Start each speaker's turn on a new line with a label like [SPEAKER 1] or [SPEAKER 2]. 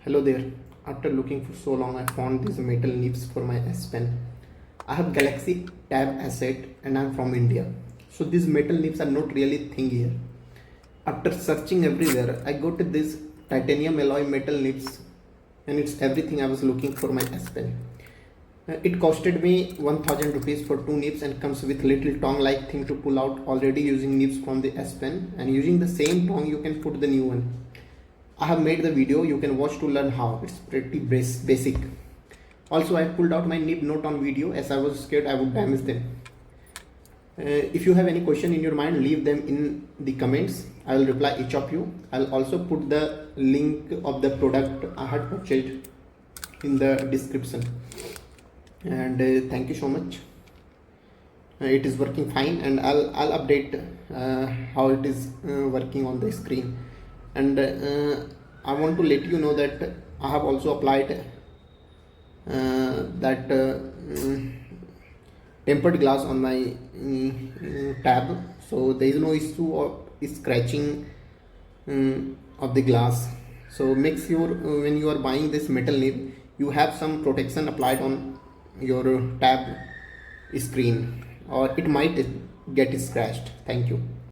[SPEAKER 1] Hello there. After looking for so long, I found these metal nibs for my S Pen. I have Galaxy Tab Asset and I'm from India. So these metal nibs are not really thing here. After searching everywhere, I got this titanium alloy metal nibs and it's everything I was looking for my S Pen. It costed me 1000 rupees for two nibs and comes with little tongue like thing to pull out, already using nibs from the S Pen, and using the same tongue you can put the new one. I have made the video, you can watch to learn how. It's pretty basic. Also, I pulled out my nib not on video as I was scared I would damage them. If you have any question in your mind, leave them in the comments. I will reply each of you. I'll also put the link of the product I had purchased in the description. And thank you so much. It is working fine, and I'll update how it is working on the screen. And I want to let you know that I have also applied that tempered glass on my tab, so there is no issue of scratching of the glass. So make sure when you are buying this metal nib, you have some protection applied on your tab screen, or it might get scratched. Thank you.